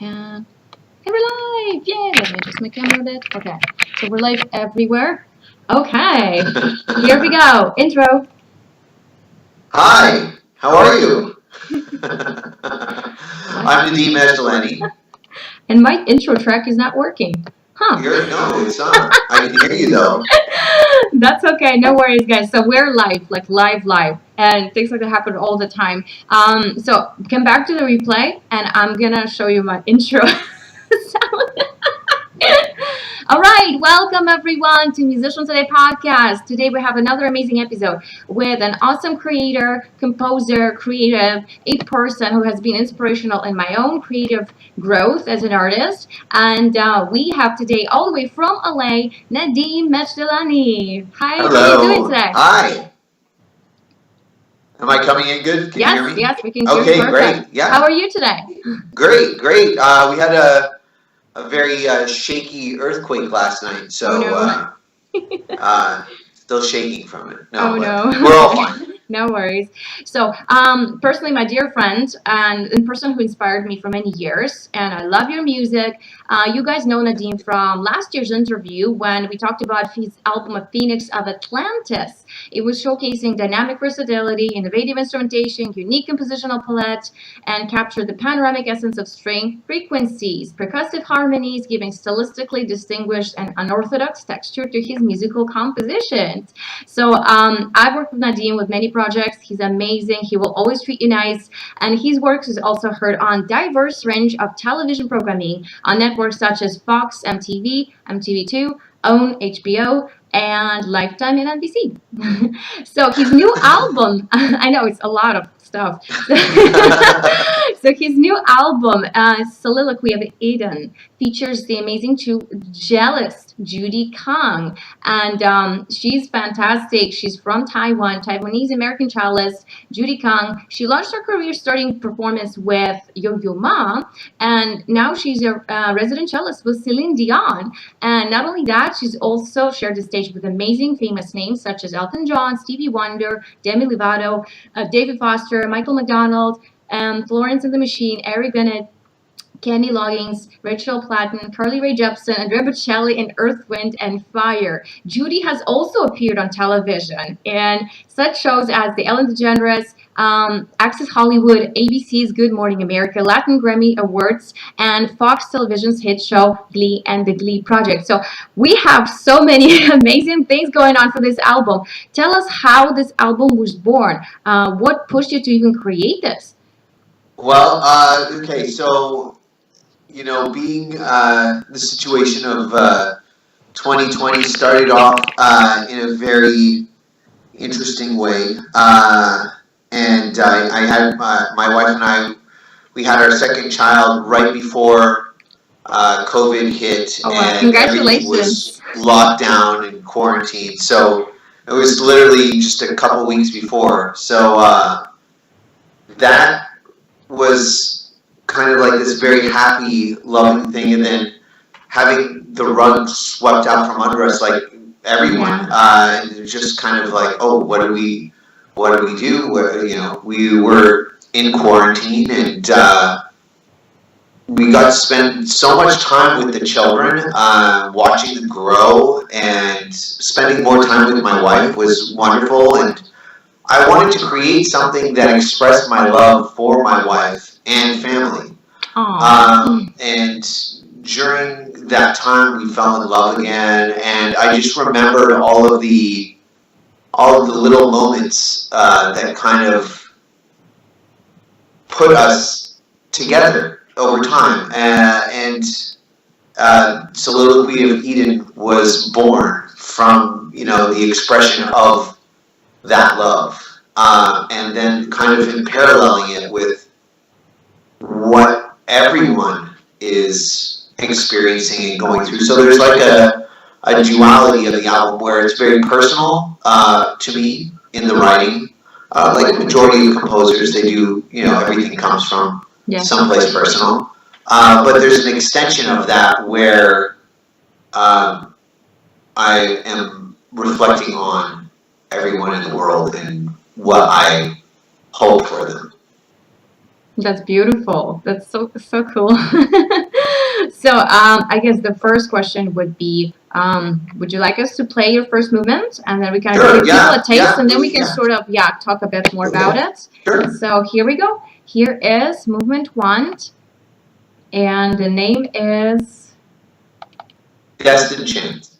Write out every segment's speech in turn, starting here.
And we're live! Yay! Let me adjust my camera a bit. Okay, so we're live everywhere. Okay, here we go. Intro. Hi, how are you? I'm Nadeem Majdalany. And my intro track is not working. Huh. No, it's not. I can hear you though. That's okay, no worries, guys. So we're live, like live, and things like that happen all the time. So come back to the replay, and I'm gonna show you my intro sound. All right, welcome everyone to Musician Today podcast. Today we have another amazing episode with an awesome creator, composer, creative, a person who has been inspirational in my own creative growth as an artist. And we have today, all the way from LA, Nadeem Majdalany. Hi, Hello. how are you doing today? Hi. Am I coming in good? Can you hear me? Yes, we can hear you. Okay, great. Yeah. How are you today? Great. We had a very shaky earthquake last night, so still shaking from it. No. We're all fine. No worries. So, personally, my dear friend and person who inspired me for many years, and I love your music. You guys know Nadeem from last year's interview when we talked about his album A Phoenix of Atlantis. It was showcasing dynamic versatility, innovative instrumentation, unique compositional palette, and captured the panoramic essence of string frequencies, percussive harmonies, giving stylistically distinguished and unorthodox texture to his musical compositions. So, I've worked with Nadeem with many projects. He's amazing. He will always treat you nice. And his work is also heard on diverse range of television programming on networks such as Fox, MTV, MTV2, OWN, HBO, and Lifetime and NBC. So his new album, I know it's a lot of stuff. So his new album, Soliloquy of Eden, features the amazing cellist Judy Kang, and she's fantastic. She's from Taiwan, Taiwanese-American cellist Judy Kang. She launched her career starting performance with Yo-Yo Ma, and now she's a resident cellist with Celine Dion. And not only that, she's also shared the stage with amazing famous names such as Elton John, Stevie Wonder, Demi Lovato, David Foster, Michael McDonald, Florence and the Machine, Eric Bennett, Kenny Loggins, Rachel Platten, Carly Rae Jepsen, Andrea Bocelli, and Earth, Wind, and Fire. Judy has also appeared on television in such shows as The Ellen DeGeneres, Access Hollywood, ABC's Good Morning America, Latin Grammy Awards, and Fox Television's hit show Glee and the Glee Project. So we have so many amazing things going on for this album. Tell us how this album was born. What pushed you to even create this? Well, okay, so, being the situation of 2020 started off in a very interesting way. And I had my wife and I, we had our second child right before COVID hit. Oh, wow. And Congratulations. everything was locked down and quarantined. So it was literally just a couple weeks before. So that was kind of like this very happy, loving thing, and then having the rug swept out from under us, like everyone, just kind of like, oh, what do we do? We were in quarantine, and we got to spend so much time with the children, watching them grow, and spending more time with my wife was wonderful. And I wanted to create something that expressed my love for my wife and family. And during that time, we fell in love again, and I just remembered all of the little moments that kind of put us together over time. And Soliloquy of Eden was born from the expression of that love, and then kind of in paralleling it with what everyone is experiencing and going through. So there's like a duality of the album where it's very personal to me in the writing. Like the majority of composers, they do, everything comes from someplace personal. But there's an extension of that where I am reflecting on everyone in the world and what I hope for them. That's beautiful. That's so cool. So I guess the first question would be, would you like us to play your first movement, and then we can Sure, give people yeah, a taste, yeah, and then we can yeah. sort of talk a bit more about Okay, it. sure. So here we go. Here is movement one, and the name is Destined Chance.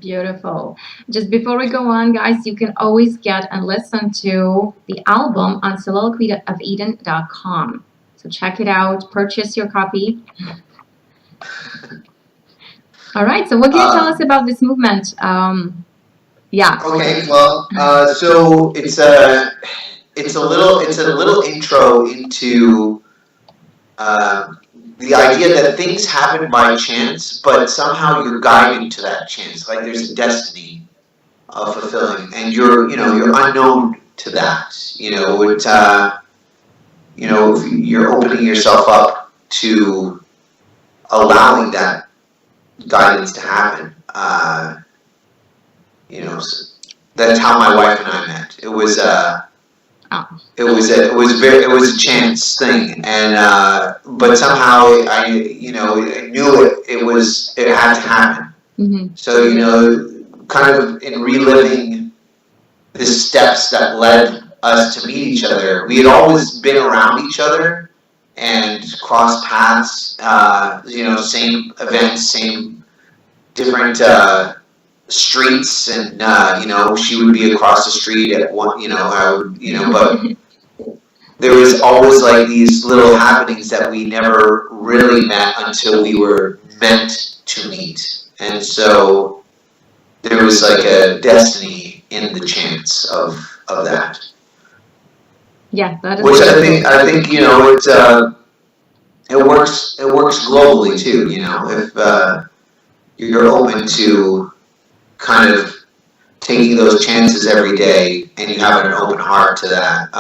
beautiful. Just before we go on, guys, you can always get and listen to the album on soliloquyofeden.com. So check it out, purchase your copy. All right, so what can you tell us about this movement? Yeah. Okay, well, so it's a little intro into the idea that things happen by chance, but somehow you're guided to that chance. Like there's a destiny of fulfilling, and you're unknown to that. You're opening yourself up to allowing that guidance to happen. That's how my wife and I met. It was it was a chance thing, and but somehow I knew it had to happen. Mm-hmm. So kind of in reliving the steps that led us to meet each other, we had always been around each other and crossed paths. Same events, same different streets, and she would be across the street at one, I would, but there was always like these little happenings that we never really met until we were meant to meet, and so there was like a destiny in the chance of that. Yeah, that is. Which I think it works globally too. If you're open to kind of taking those chances every day, and you have an open heart to that,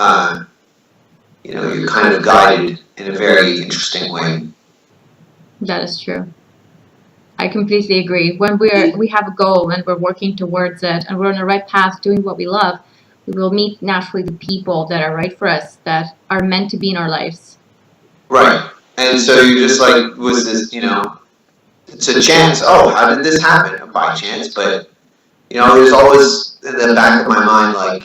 you're kind of guided in a very interesting way. That is true. I completely agree. When we have a goal and we're working towards it, and we're on the right path doing what we love, we will meet naturally the people that are right for us, that are meant to be in our lives. Right. And so you're just like, was this, it's a chance. Oh, how did this happen? By chance, but there's always in the back of my mind, like,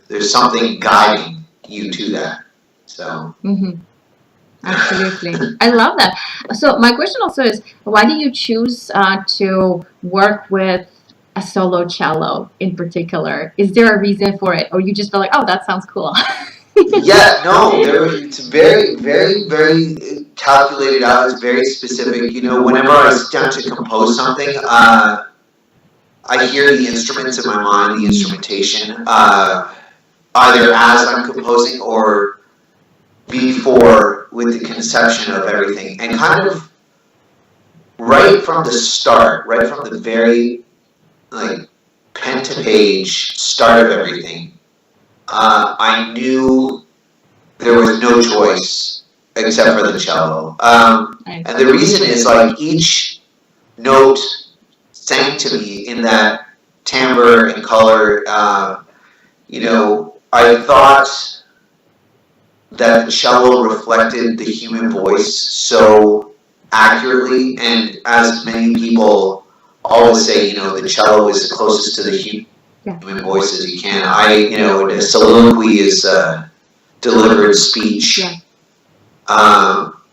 there's something guiding you to that. So. Mm-hmm. Absolutely. I love that. So my question also is, why do you choose to work with a solo cello in particular? Is there a reason for it, or you just feel like, oh, that sounds cool? Yeah, no, it's very, very, very calculated out. It's very specific. Whenever I sit down to compose something, I hear the instruments in my mind, the instrumentation. either as I'm composing or before with the conception of everything. And kind of right from the start, right from the very like pen to page start of everything, I knew there was no choice except for the cello. And the reason is like each note sang to me in that timbre and color. I thought that the cello reflected the human voice so accurately, and as many people always say, the cello is the closest to the human voice as you can. A soliloquy is delivered speech.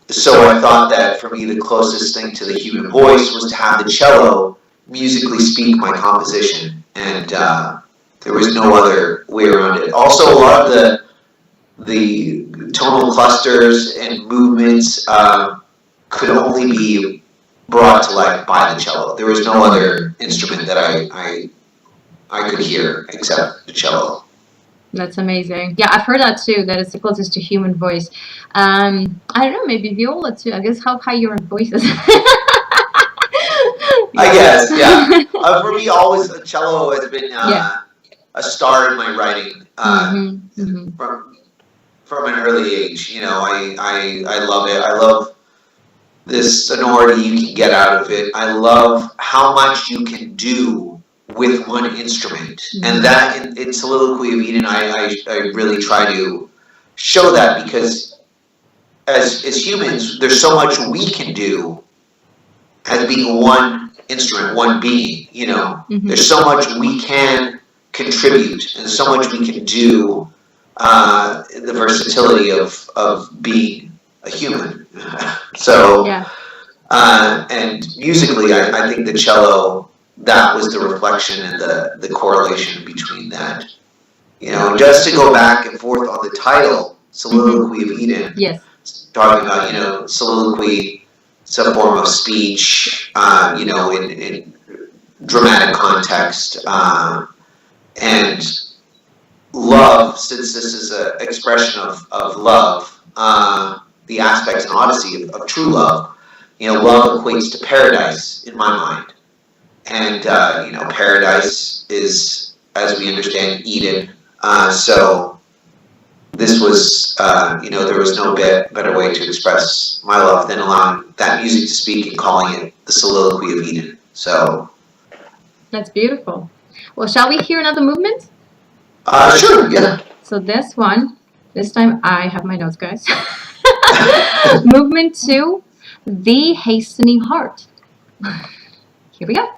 So I thought that for me the closest thing to the human voice was to have the cello musically speak my composition, and there was no other way around it. Also, a lot of the tonal clusters and movements could only be brought to life by the cello. There was no other instrument that I could hear except the cello. That's amazing. Yeah, I've heard that too, that it's the closest to human voice. I don't know, maybe viola too. I guess how high your voice is. I guess, yeah. For me, always the cello has been a star in my writing from an early age. I love it. I love this sonority you can get out of it. I love how much you can do with one instrument, and that in Soliloquy of Eden, I really try to show that, because as humans, there's so much we can do as being one instrument, one being. There's so much we can contribute, and so much we can do. The versatility of being a human. So, and musically, I think the cello, that was the reflection and the correlation between that. Just to go back and forth on the title, Soliloquy of Eden. Yes. Talking about, soliloquy, some form of speech, in dramatic context, and love, since this is an expression of love, the aspects in Odyssey of true love, love equates to paradise in my mind. And, paradise is, as we understand, Eden. So this was, there was no better way to express my love than allowing that music to speak and calling it the Soliloquy of Eden. So. That's beautiful. Well, shall we hear another movement? Sure, yeah. So this time I have my notes, guys. Movement 2, The Hastening Heart. Here we go.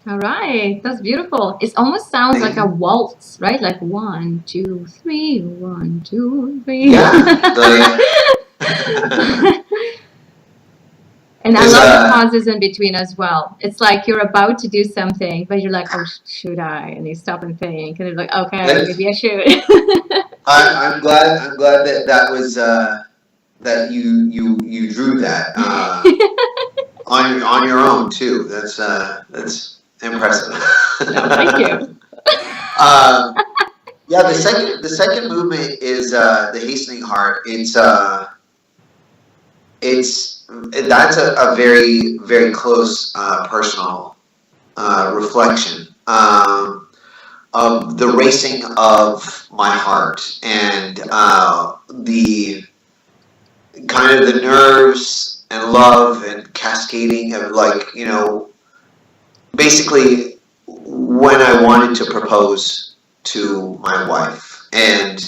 All right, that's beautiful. It almost sounds like a waltz, right? Like 1, 2, 3, 1, 2, 3. Yeah. And I love the pauses in between as well. It's like you're about to do something, but you're like, oh, should I? And you stop and think, and you're like, okay, maybe I should. I'm glad that was that you drew that on your own too. That's impressive. Thank you. Yeah, the second movement is the hastening heart. That's a very, very close personal reflection of the racing of my heart and the kind of the nerves and love and cascading of, like, basically when I wanted to propose to my wife and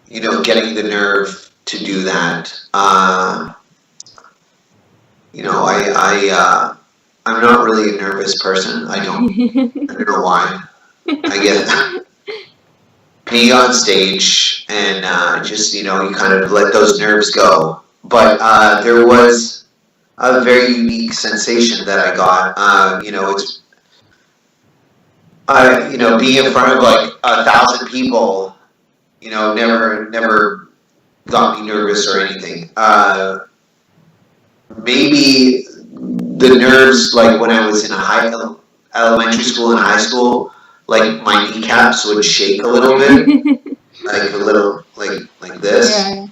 getting the nerve to do that. I'm not really a nervous person. I don't know why. I get being on stage and just, you kind of let those nerves go. But there was a very unique sensation that I got. It's, being in front of like 1,000 people, never got me nervous or anything. Maybe the nerves, like when I was in elementary school and high school, like my kneecaps would shake a little bit, like a little, like this. Yeah.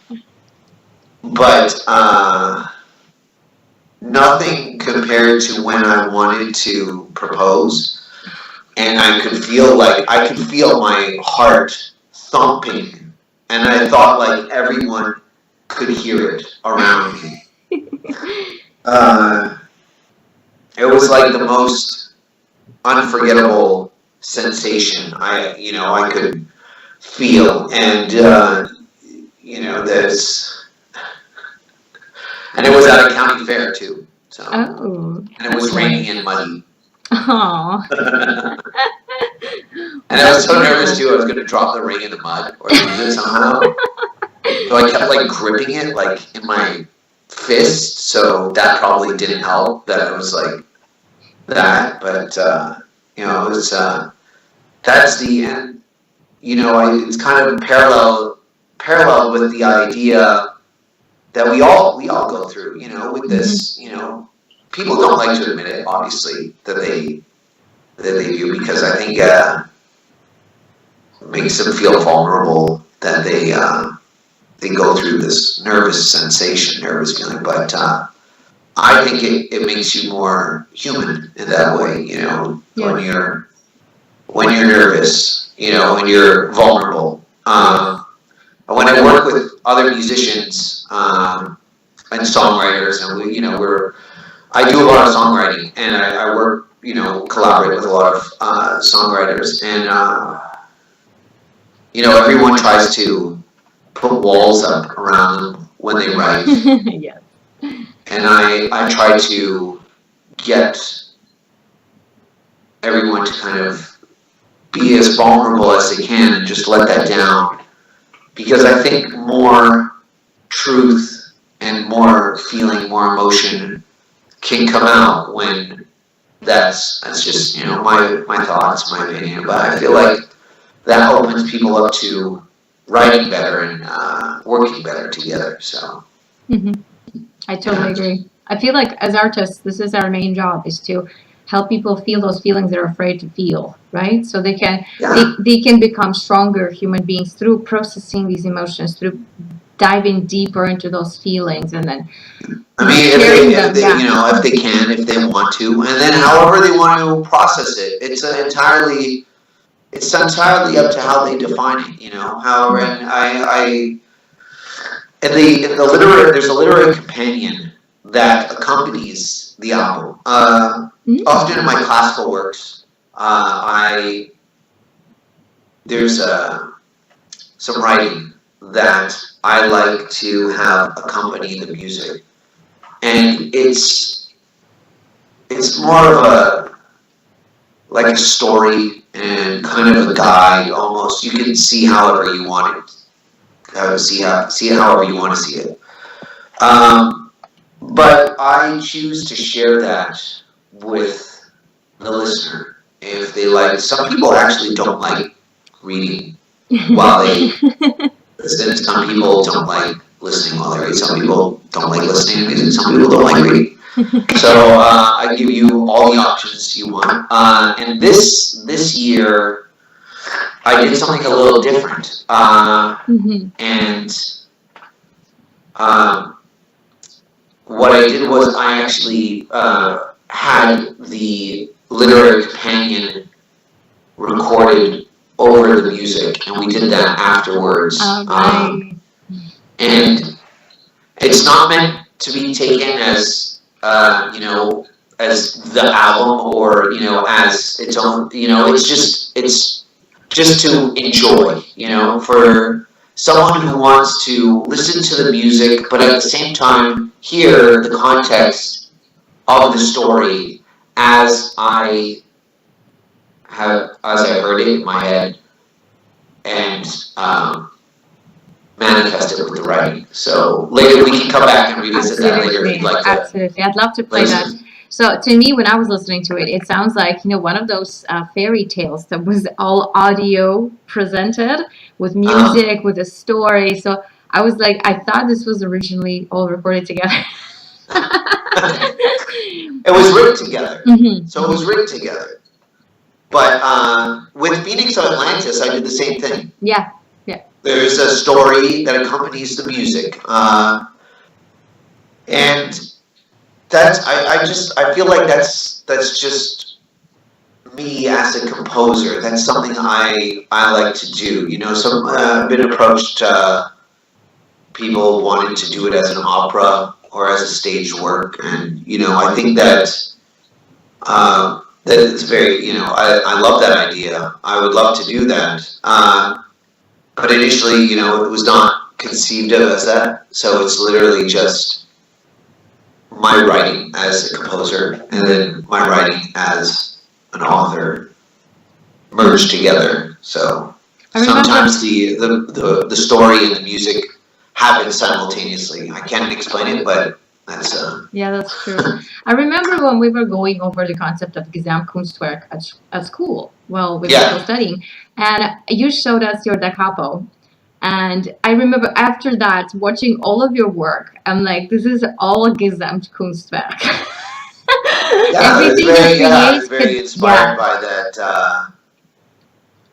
But nothing compared to when I wanted to propose, and I could feel my heart thumping, and I thought like everyone could hear it around me. It was like the most unforgettable sensation I could feel, and and it was at a county fair too. So, and it was raining and muddy. Oh. And I was so nervous too. I was going to drop the ring in the mud or lose it somehow. So I kept like gripping it like in my fist. So that probably didn't help. That I was like that, but it was that's the end. It's kind of parallel with the idea that we all go through. With this. People don't like to admit it, obviously, that they do, because I think it makes them feel vulnerable that they go through this nervous feeling. But I think it makes you more human in that way. Yeah. When you're nervous, when you're vulnerable. When I work with other musicians and songwriters, and I do a lot of songwriting, and I work, collaborate with a lot of songwriters, and everyone tries to put walls up around them when they write. Yes. And I try to get everyone to kind of be as vulnerable as they can and just let that down, because I think more truth and more feeling, more emotion can come out when that's just, you know, my thoughts, my opinion. But I feel like that opens people up to writing better and working better together. So I totally agree. I feel like as artists, this is our main job, is to help people feel those feelings they're afraid to feel, right? So they can they can become stronger human beings through processing these emotions, through diving deeper into those feelings, and then I mean, sharing if they you know, if they can, if they want to, and then however they want to process it, it's entirely up to how they define it. You know, however, and in the literary, there's a literary companion that accompanies the album. Often in my classical works, there's some writing that I like to have accompany the music, and it's more of like a story and kind of a guide almost. You can see however you want it, see it however you want to see it. But I choose to share that with the listener if they like it. Some people actually don't like reading while they listen. Some people don't like listening while they read. Some people don't like listening to music. Some people don't like reading. So I give you all the options you want. And this year, I did something a little different. And what I did was I actually had the literary companion recorded over the music, and we did that afterwards. And it's not meant to be taken as you know, as the album or, you know, as its own. You know, it's just to enjoy. You know, for someone who wants to listen to the music, but at the same time hear the context of the story as I heard it in my head, and manifest it with the writing. So later we can come back and revisit that later if you'd like to. Absolutely, I'd love to play that. So to me, when I was listening to it, it sounds like, you know, one of those fairy tales that was all audio presented with music, with a story. So I was like, I thought this was originally all recorded together. It was written together. So it was written together. But with Phoenix of Atlantis, I did the same thing. Yeah. There's a story that accompanies the music. And that's I feel like that's just me as a composer. That's something I like to do. You know, I've been approached people wanting to do it as an opera or as a stage work, and you know, I think that it's very, you know, I love that idea. I would love to do that. But initially, you know, it was not conceived of as that. So it's literally just my writing as a composer and then my writing as an author merged together. So sometimes the story and the music happen simultaneously. I can't explain it, but that's yeah, that's true. I remember when we were going over the concept of Gesamtkunstwerk at school while we were still studying, and you showed us your da capo. And I remember after that watching all of your work. I'm like, this is all Gesamtkunstwerk. Everything I was very inspired by that.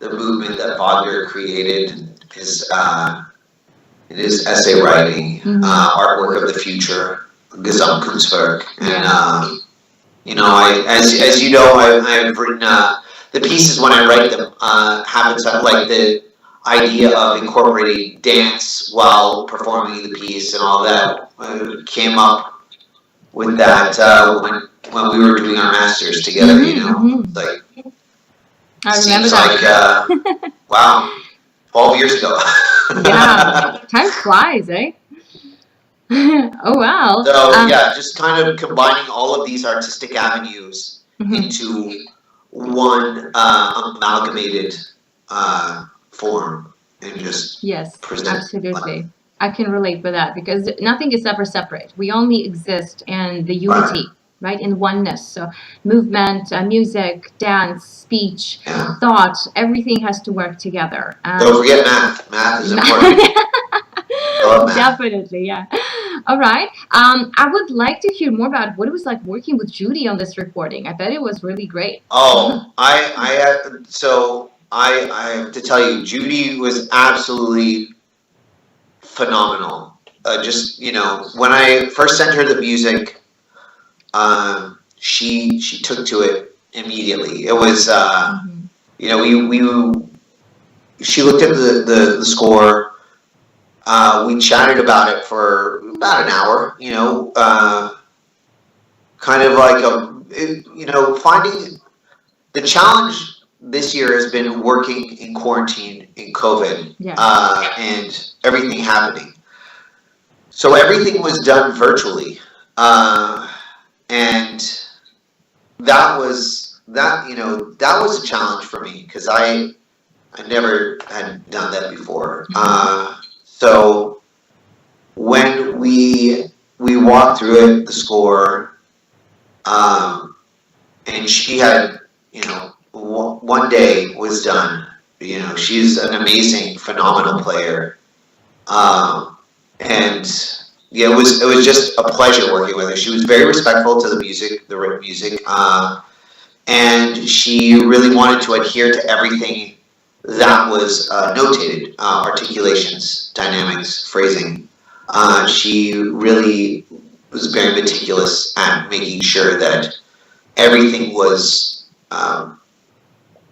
The movement that Wagner created, his essay writing, artwork of the future, Gesamtkunstwerk, and you know, as you know, I've written the pieces when I write them happens like the idea of incorporating dance while performing the piece and all that came up with that when we were doing our masters together. You know, like I remember like wow, 12 years ago. Yeah, time flies, eh? Oh wow. So yeah, just kind of combining all of these artistic avenues into one amalgamated form and just present. Absolutely. I can relate with that because nothing is ever separate. We only exist in the unity right? In oneness. So movement, music, dance, speech, Yeah. thought, everything has to work together. Don't forget math. Math is important. I love math. Definitely, yeah. All right. I would like to hear more about what it was like working with Judy on this recording. I bet it was really great. Oh, I have to tell you, Judy was absolutely phenomenal. Just, when I first sent her the music, she took to it immediately. It was, she looked at the score. We chatted about it for about an hour, kind of like finding the challenge this year has been working in quarantine in COVID, and everything happening. So everything was done virtually, and that was a challenge for me because I never had done that before. So when we walked through it, the score, and she had, one day was done. She's an amazing, phenomenal player, and yeah, it was just a pleasure working with her. She was very respectful to the written music, and she really wanted to adhere to everything that was notated, articulations, dynamics, phrasing. She really was very meticulous at making sure that everything was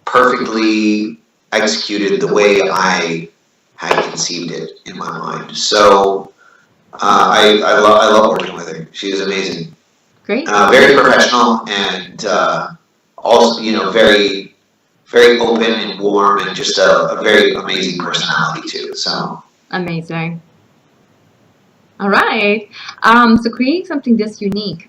perfectly executed the way I had conceived it in my mind. So I love working with her. She was amazing. Great. Very professional and also very, very open and warm and just a very amazing personality too. So amazing. All right. So creating something this unique,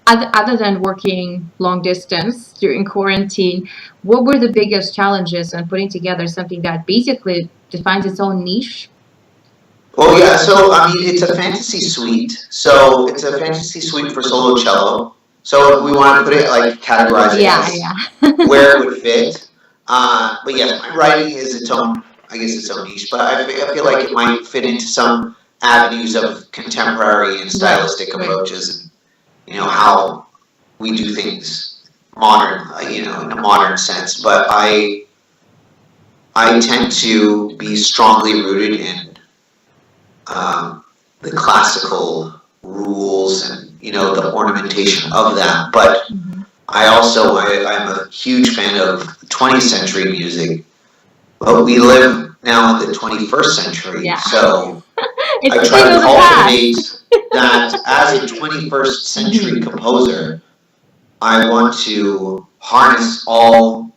other than working long distance during quarantine, what were the biggest challenges in putting together something that basically defines its own niche? Well, yeah. So it's a fantasy suite. So it's a fantasy suite for solo cello. So if we want to put it categorize it as where it would fit. But yes, my writing is its own niche. But I feel like it might fit into some avenues of contemporary and stylistic approaches, and how we do things modern, in a modern sense. But I tend to be strongly rooted in the classical rules and the ornamentation of that. But I'm a huge fan of 20th century music. But we live now in the 21st century, so I try to cultivate that as a 21st century composer. I want to harness all,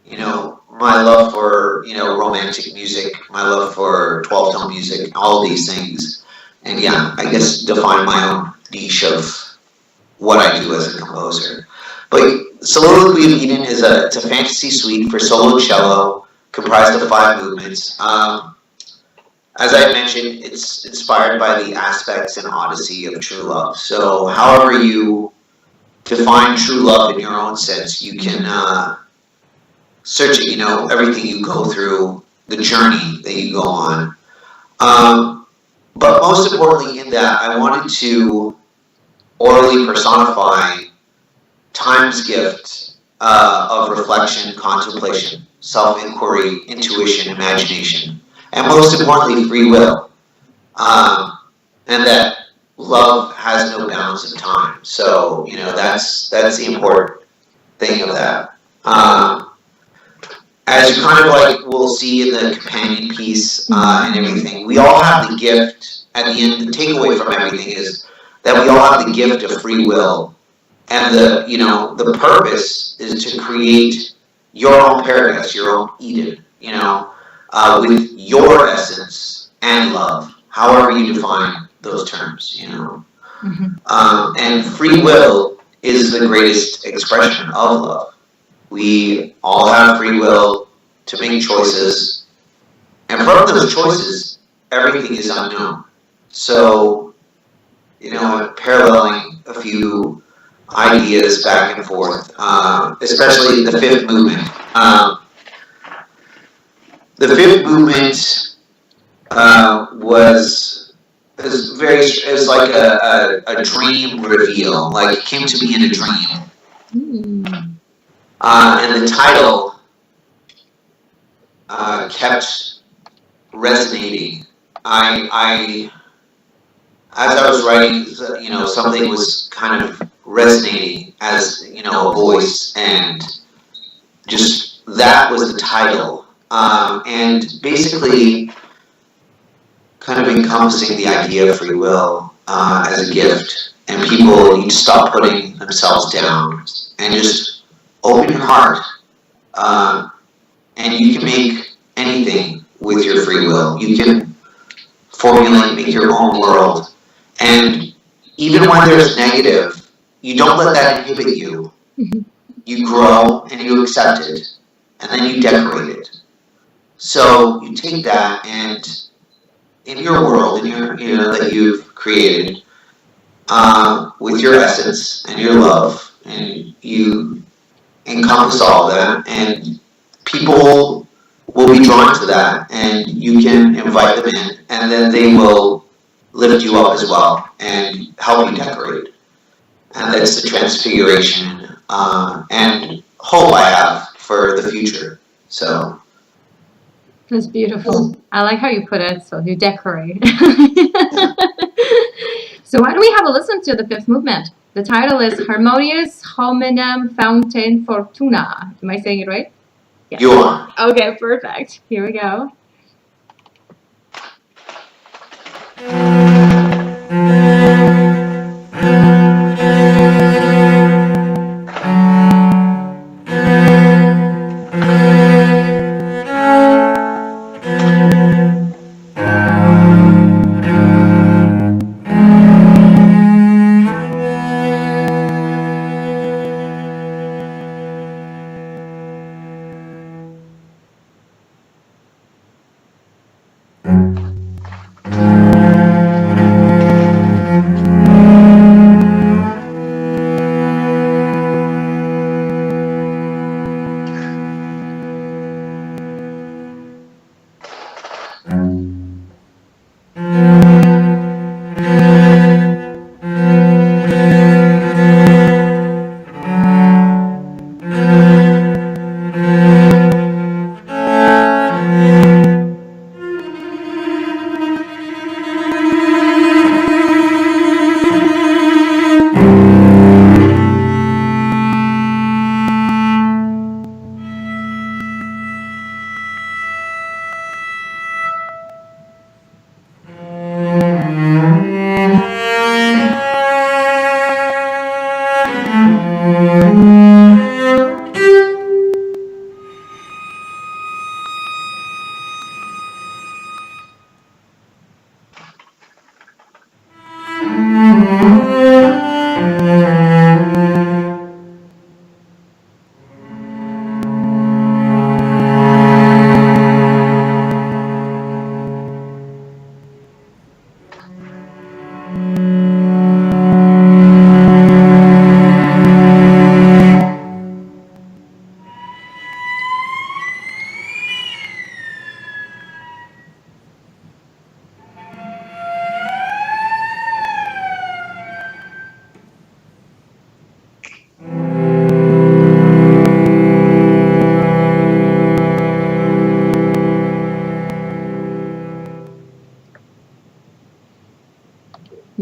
my love for, romantic music, my love for 12-tone music, all these things. And yeah, I guess define my own niche of what I do as a composer. But Soliloquy of Eden it's a fantasy suite for solo cello comprised of 5 movements. As I mentioned, it's inspired by the aspects and odyssey of true love. So however you define true love in your own sense, you can search it, everything you go through, the journey that you go on. But most importantly in that, I wanted to orally personify time's gift of reflection, contemplation, self-inquiry, intuition, imagination, and most importantly, free will. And that love has no bounds in time. So, that's the important thing of that. As you kind of we'll see in the companion piece and everything, we all have the gift, at the end, the takeaway from everything is that we all have the gift of free will. And the purpose is to create your own paradise, your own Eden, with your essence and love, however you define those terms, And free will is the greatest expression of love. We all have free will to make choices, and from those choices, everything is unknown. So, paralleling a few ideas back and forth, especially the fifth movement. The fifth movement is like a dream reveal, like it came to me in a dream. And the title kept resonating. As I was writing, something was kind of resonating as, a voice, and just that was the title. And basically kind of encompassing the idea of free will as a gift. And people need to stop putting themselves down and just open your heart. And you can make anything with your free will. You can formulate, make your own world. And even when there's negative, you don't let that inhibit you. You grow and you accept it. And then you decorate it. So you take that and in your world, that you've created, with your essence and your love, and you encompass all that, and people will be drawn to that, and you can invite them in, and then they will lift you up as well and help you decorate. And that's the transfiguration and hope I have for the future. So. That's beautiful. I like how you put it. So you decorate. So why don't we have a listen to the fifth movement? The title is Harmonious Hominem Fountain Fortuna. Am I saying it right? Yes. You are. Okay, perfect. Here we go.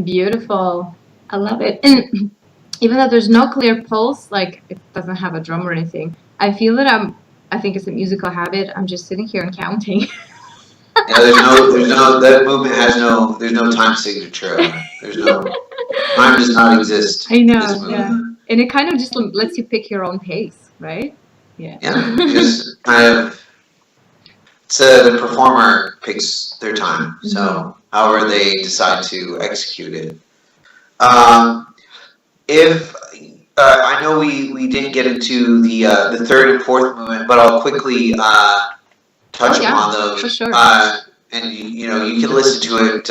Beautiful. I love it. And even though there's no clear pulse, like it doesn't have a drum or anything, I feel that I think it's a musical habit. I'm just sitting here and counting. Yeah, that movement there's no time signature. There's no, time does not exist. I know, yeah. And it kind of just lets you pick your own pace, right? Yeah. Yeah, just kind of, the performer picks their time, so however they decide to execute it. If I know we didn't get into the third and fourth movement, but I'll quickly touch upon those. For sure. And you can listen to it.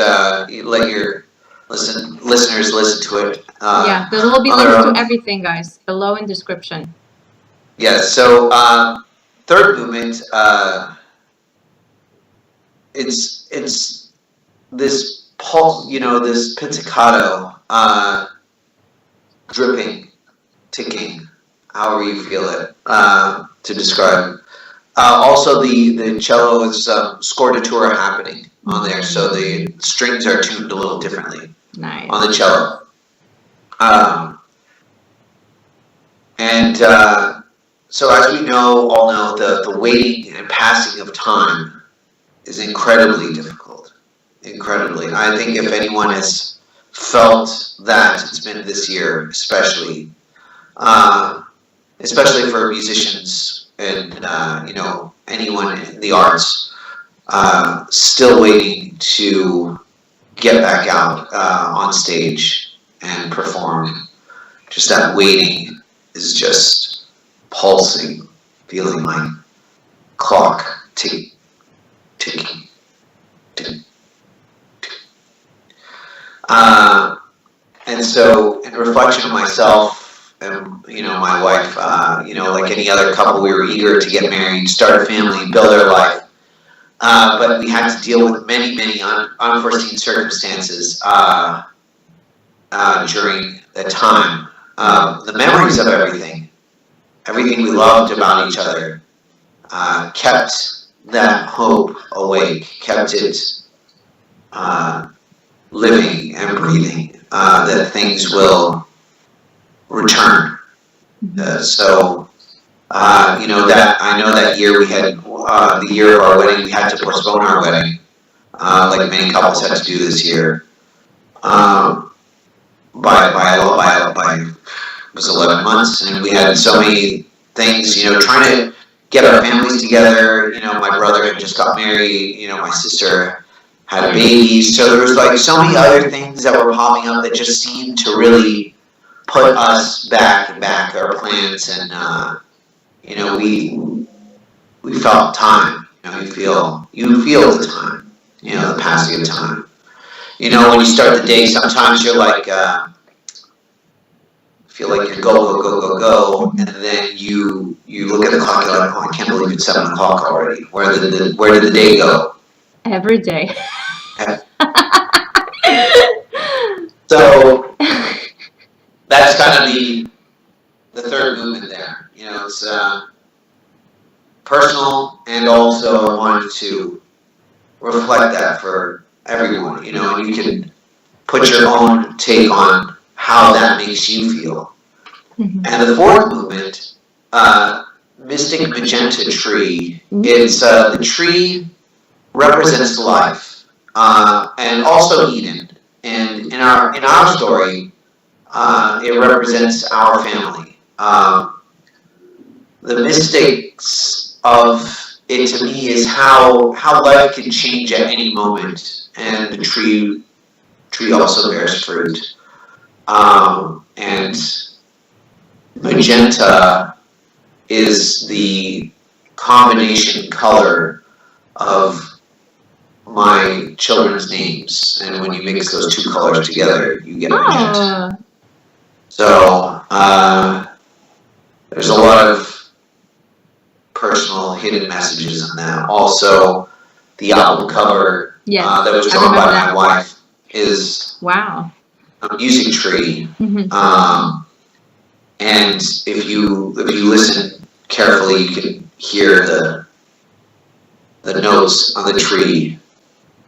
You let your listeners listen to it. Yeah, there will be links to everything, guys, below in description. Yes. So third movement. It's this pulse. This pizzicato, dripping, ticking, however you feel it to describe. Also, the cello is scordatura happening on there, so the strings are tuned a little differently on the cello. So as we all know, the waiting and passing of time is incredibly difficult. Incredibly. I think if anyone has felt that, it's been this year, especially for musicians and anyone in the arts, still waiting to get back out on stage and perform. Just that waiting is just pulsing, feeling like clock ticking, ticking, ticking. And so, in reflection of myself and my wife, like any other couple, we were eager to get married, start a family, build our life. But we had to deal with many, many unforeseen circumstances during that time. The memories of everything we loved about each other, kept that hope awake, kept it living and breathing, that things will return. I know that year we had, the year of our wedding, we had to postpone our wedding, like many couples had to do this year. It was 11 months, and we had so many things, trying to get our families together. My brother had just got married, my sister had a baby, so there was like so many other things that were popping up that just seemed to really put us back our plans, and we felt time. You feel the time, the passing of time. When you start the day, sometimes you're like, feel like you're go, and then you look at the clock, you're like, oh, I can't believe it's 7 o'clock already. Where did the day go? Every day. So that's kind of the third movement there. It's personal, and also I wanted to reflect that for everyone. And you can put your own take on how that makes you feel. Mm-hmm. And the fourth movement, Mystic Magenta Tree. It's the tree represents life, and also Eden. And in our story, it represents our family. The mystics of it to me is how life can change at any moment, and the tree also bears fruit. And magenta is the combination color of my children's names, and when you mix those two colors together, you get magenta. So there's a lot of personal hidden messages in that. Also, the album cover that was drawn by my wife is a music tree. Mm-hmm. And if you listen carefully, you can hear the notes on the tree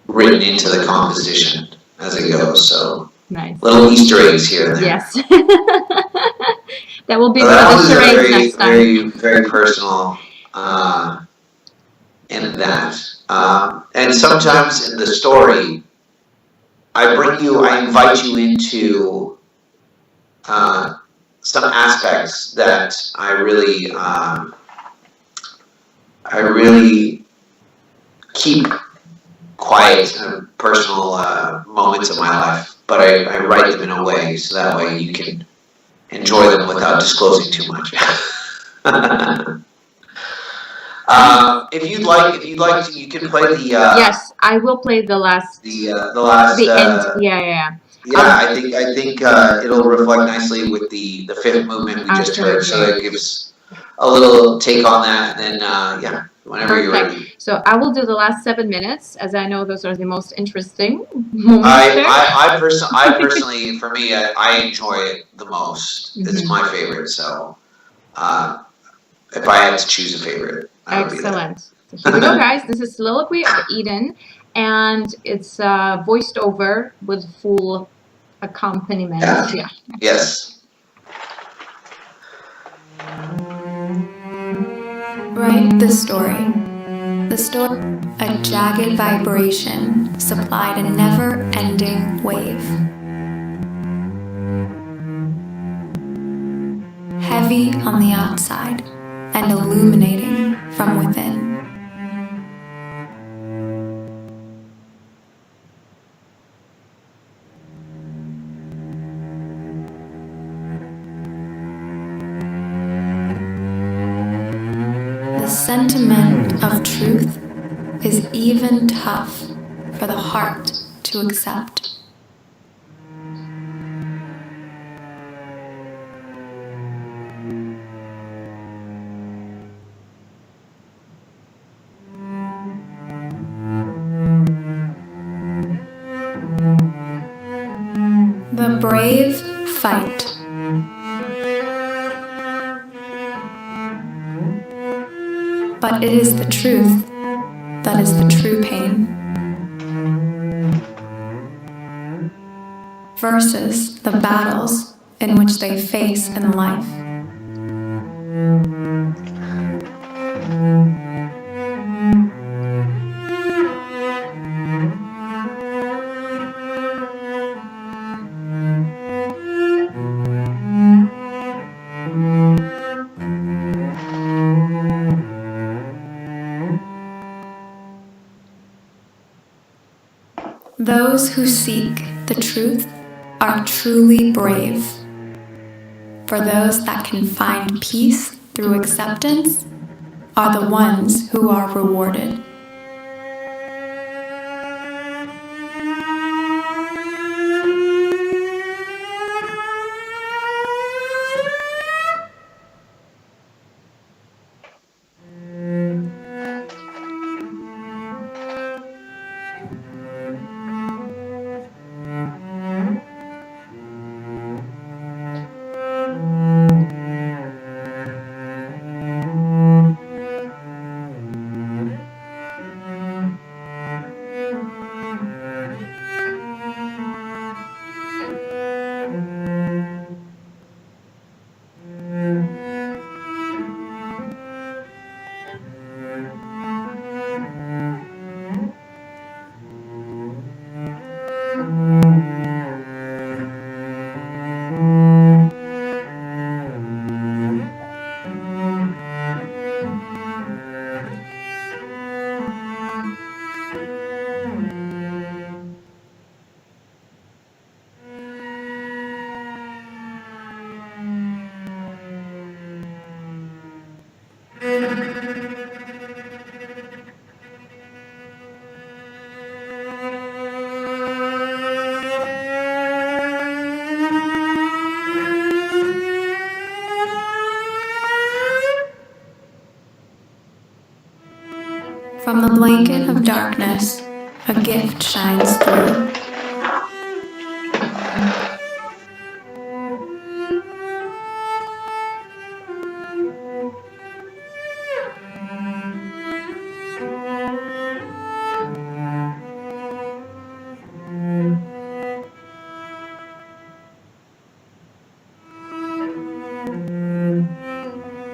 written into the composition as it goes. So nice. Little Easter eggs here and there. Yes. That will be that the charades next time. Very, very personal in that. And sometimes in the story, I invite you into some aspects that I really keep quiet and personal moments of my life, but I write them in a way so that way you can enjoy them without disclosing too much. If you'd like to, you can play the. Yes, I will play the last. The end. Yeah. Yeah, I think it'll reflect nicely with the fifth movement we just heard. So that gives a little take on that. And then yeah, whenever you're ready. Perfect. So I will do the last 7 minutes, as I know those are the most interesting moments there. I personally, for me, I enjoy it the most. It's my favorite. So if I had to choose a favorite, I would be that. Excellent. So here we go, guys. This is Soliloquy of Eden, and it's voiced over with full accompaniment. Yeah. Yes. Write the story. The story, a jagged vibration, supplied a never-ending wave. Heavy on the outside and illuminating from within. The sentiment of truth is even tough for the heart to accept. The brave fight. But it is the truth that is the true pain. Versus the battles in which they face in life. Those who seek the truth are truly brave. For those that can find peace through acceptance are the ones who are rewarded. From the blanket of darkness, a gift shines through.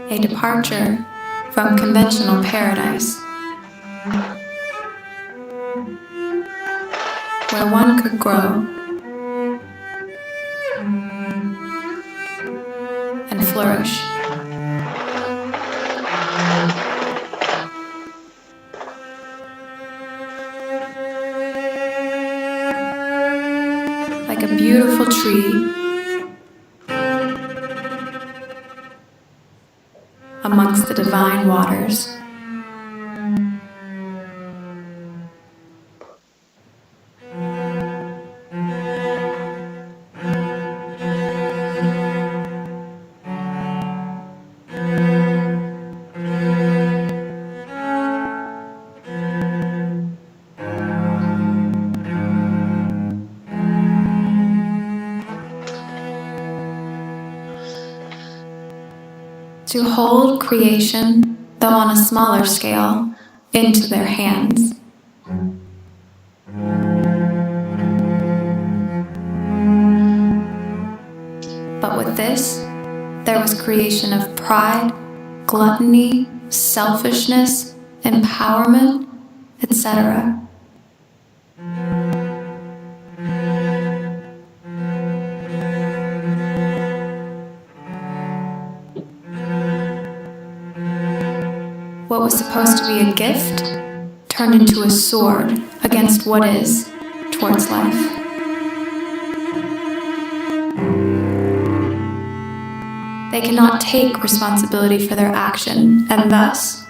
A departure from conventional paradise, where one could grow and flourish. Like a beautiful tree amongst the divine waters. to hold creation, though on a smaller scale, into their hands. But with this, there was creation of pride, gluttony, selfishness, empowerment, etc. What was supposed to be a gift turned into a sword against what is towards life. They cannot take responsibility for their action, and thus,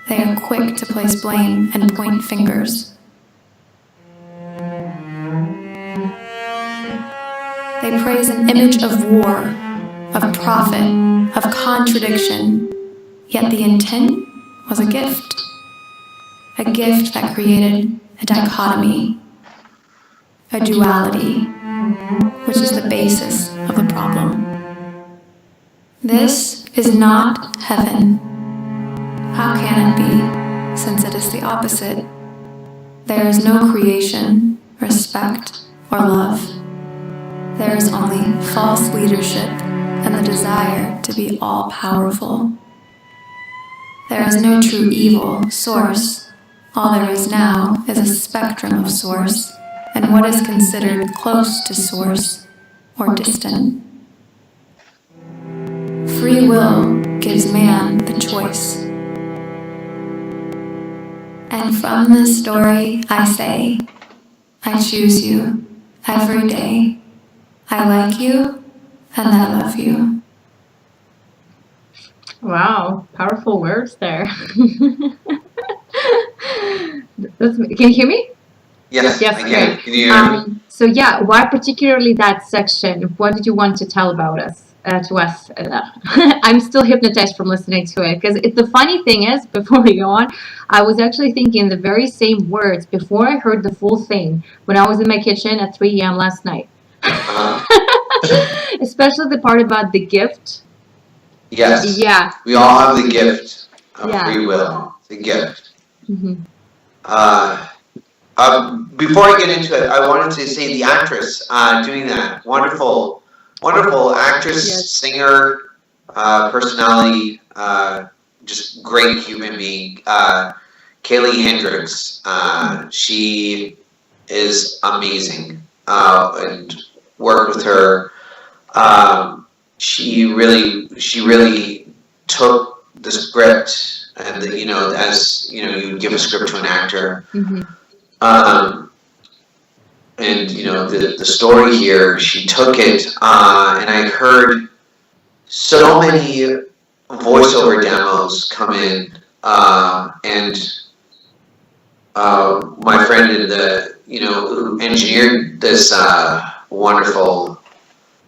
they are quick to place blame and point fingers. They praise an image of war, of profit, of contradiction, yet the intent was a gift that created a dichotomy, a duality, which is the basis of the problem. This is not heaven. How can it be, since it is the opposite? There is no creation, respect, or love. There is only false leadership and the desire to be all-powerful. There is no true evil source. All there is now is a spectrum of source, and what is considered close to source or distant. Free will gives man the choice. And from this story I say, I choose you every day. I like you and I love you. Wow, powerful words there. Can you hear me? Yes, Yes, I can. great. Can you hear me? So yeah, why particularly that section? What did you want to tell about us? To us? I'm still hypnotized from listening to it, because the funny thing is, before we go on, I was actually thinking the very same words before I heard the full thing when I was in my kitchen at 3 a.m. last night. Especially the part about the gift. Yes. Yeah. We all have the gift of Yeah. free will. The gift. Mm-hmm. Before I get into it, I wanted to say the actress doing that. Wonderful actress, Yes. singer, personality, just great human being. Kaylee Hendricks. She is amazing. And worked with her. She really took the script and as you would give a script to an actor. Mm-hmm. And the story here, she took it, and I heard so many voiceover demos come in, and my friend who engineered this wonderful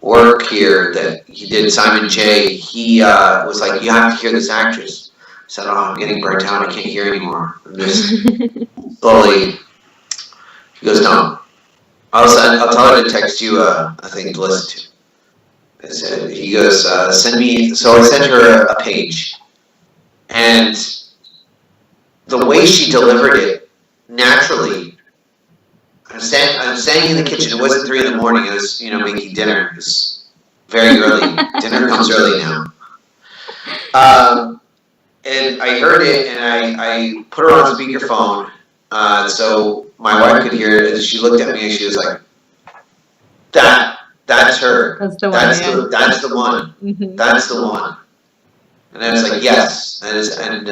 work here that he did, Simon J. He was like, "You have to hear this actress." I said, "Oh, I'm getting burnt out. I can't hear anymore." I'm just slowly. He goes, "No. I'll tell her to text you a thing to listen to." He goes, "Send me." So I sent her a page, and the way she delivered it naturally. I'm standing in the kitchen. It wasn't 3 a.m. It was making dinner. It was very early. Dinner comes early now. And I heard it, and I put her on speakerphone. So my wife could hear it, and she looked at me and she was like, that's her. That's the one. That's the one. Mm-hmm. That's the one. And I was like, yes. And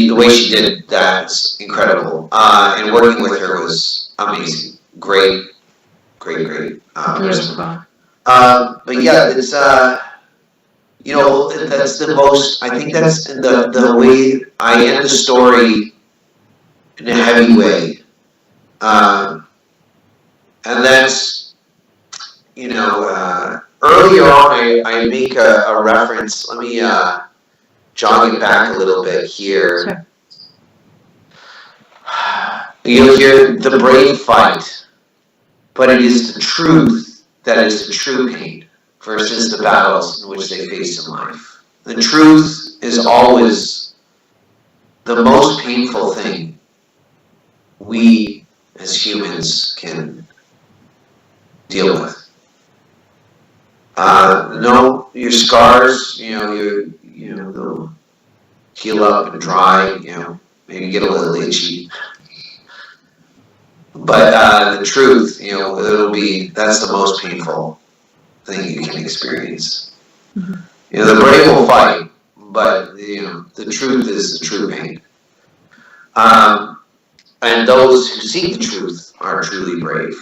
the way she did that is incredible. And working with her was amazing. Great person. Beautiful. But yeah, it's that's the most. I think that's the way I end the story in a heavy way. And that's earlier on I make a reference. Let me jog it back a little bit here. Sure. You'll hear the brave fight, but it is the truth that is the true pain. versus the battles in which they face in life. The truth is always the most painful thing we as humans can deal with. No, your scars, they'll heal up and dry, maybe get a little itchy. But the truth, that's the most painful thing you can experience. Mm-hmm. The brave will fight, but the truth is the true pain. And those who seek the truth are truly brave.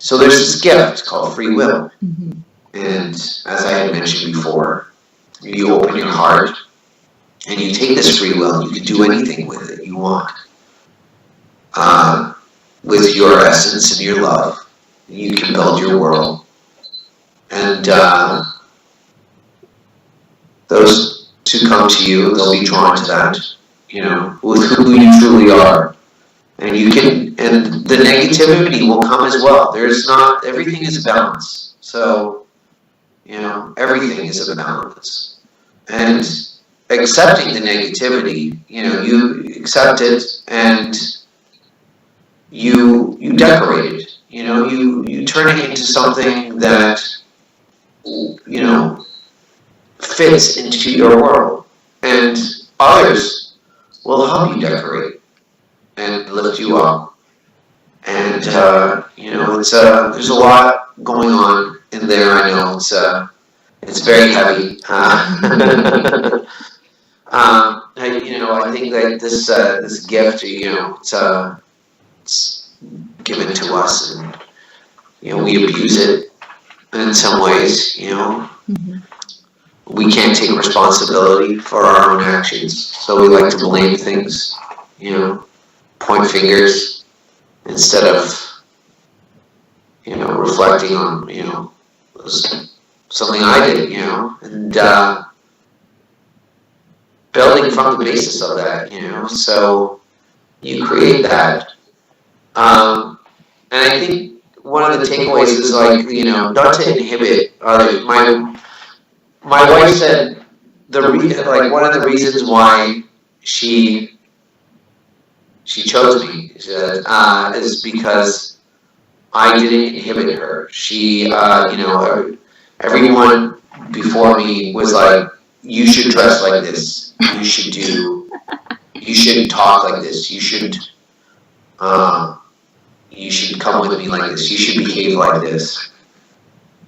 So there's this gift called free will, mm-hmm. And as I had mentioned before, you open your heart and you take this free will. You can do anything with it you want. With your essence and your love, you can build your world. And those who come to you, they'll be drawn to that, with who you truly are. And and the negativity will come as well. Everything is a balance. So, everything is a balance. And accepting the negativity, you accept it and you decorate it. You turn it into something that, fits into your world. And others will help you decorate and lift you up. And, there's a lot going on in there. I know it's very heavy. I think that this gift, it's given to us, and we abuse it in some ways. Mm-hmm. We can't take responsibility for our own actions, so we like to blame things, point fingers instead of reflecting on something I did, and building from the basis of that, so you create that. And I think one of the takeaways is not to inhibit others. My wife said one of the reasons why she chose me is because I didn't inhibit her. She, everyone before me was like, you should dress like this. You shouldn't talk like this. You should come with me like this. You should behave like this.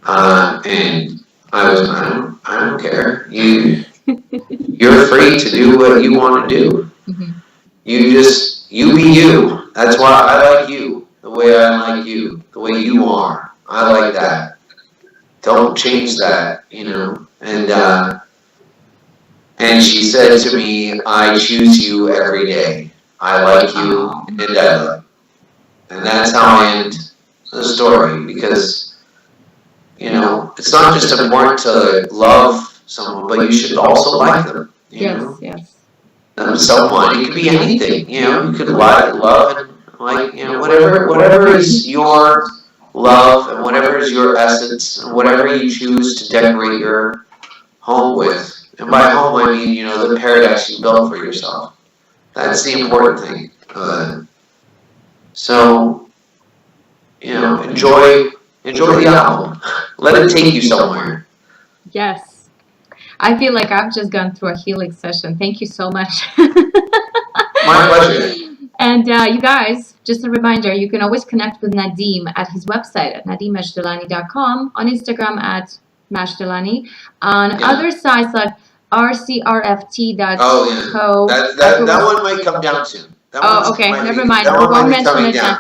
And I don't care. You're free to do what you want to do. Mm-hmm. You be you. That's why I like you. The way I like you. The way you are. I like that. Don't change that, And she said to me, I choose you every day. I like you and I love you. And that's how I end the story, because it's not just important to love someone, but you should also like them. Yes. Someone, it could be anything. You could love and whatever is your love and whatever is your essence and whatever you choose to decorate your home with. And by home, I mean the paradise you built for yourself. That's the important thing. So enjoy the album. Let it take you somewhere. Yes. I feel like I've just gone through a healing session. Thank you so much. My pleasure. And you guys, just a reminder, you can always connect with Nadeem at his website at nadeemajdalany.com, on Instagram at Majdalany, on other sites like rcrft.co. Oh, yeah. That one might come down soon. Okay. Never mind. We won't mention it then.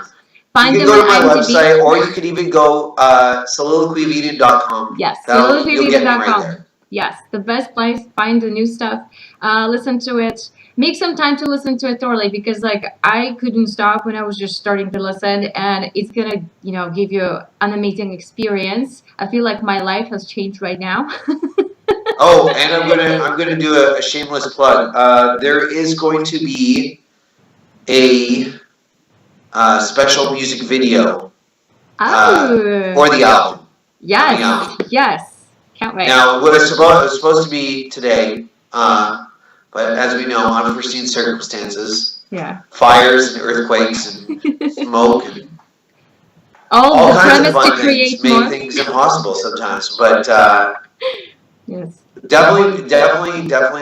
Find you can go to my website, or you could even go soliloquyvegan.com. Yes, soliloquyvegan.com. Right, yes, the best place. Find the new stuff. Listen to it. Make some time to listen to it thoroughly, because I couldn't stop when I was just starting to listen, and it's gonna give you an amazing experience. I feel like my life has changed right now. Oh, and I'm gonna do a shameless plug. There is going to be a special music video Oh. For the album. Yes. Yes. Can't wait. Now, what it was supposed to be today, but as we know, unforeseen circumstances, Yeah. fires and earthquakes and smoke and All the kinds of premise to fun create things make more. things impossible sometimes. But Yes. definitely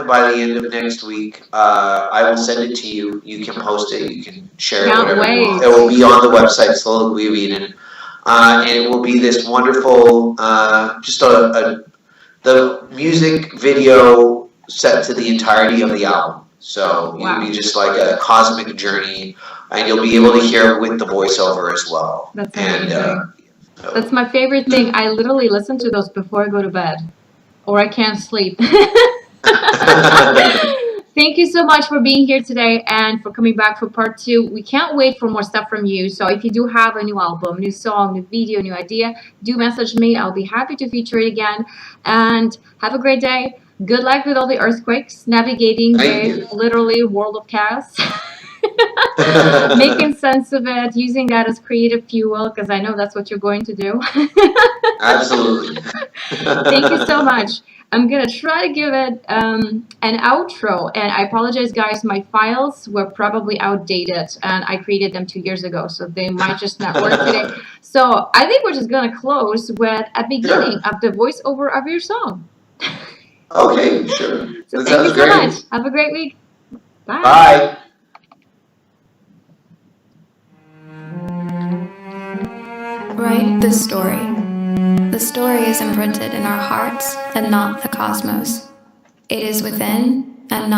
by the end of next week, I will send it to you. You can post it. You can share it. Can't Whatever you want. wait. It will be on the website, Slow Weaving, and it will be this wonderful, just the music video set to the entirety of the album. So it'll be just like a cosmic journey, and you'll be able to hear it with the voiceover as well. That's amazing. That's my favorite thing. I literally listen to those before I go to bed, or I can't sleep. Thank you so much for being here today and for coming back for part 2. We can't wait for more stuff from you. So if you do have a new album, new song, new video, new idea, do message me. I'll be happy to feature it again. And have a great day. Good luck with all the earthquakes, navigating the literally world of chaos. Making sense of it, using that as creative fuel, because I know that's what you're going to do. Absolutely. Thank you so much. I'm gonna try to give it an outro, and I apologize, guys. My files were probably outdated, and I created them 2 years ago, so they might just not work today. So I think we're just gonna close with a beginning of the voiceover of your song. Okay, sure. So thank you so much. Have a great week. Bye. Bye. Write the story. The story is imprinted in our hearts and not the cosmos. It is within and not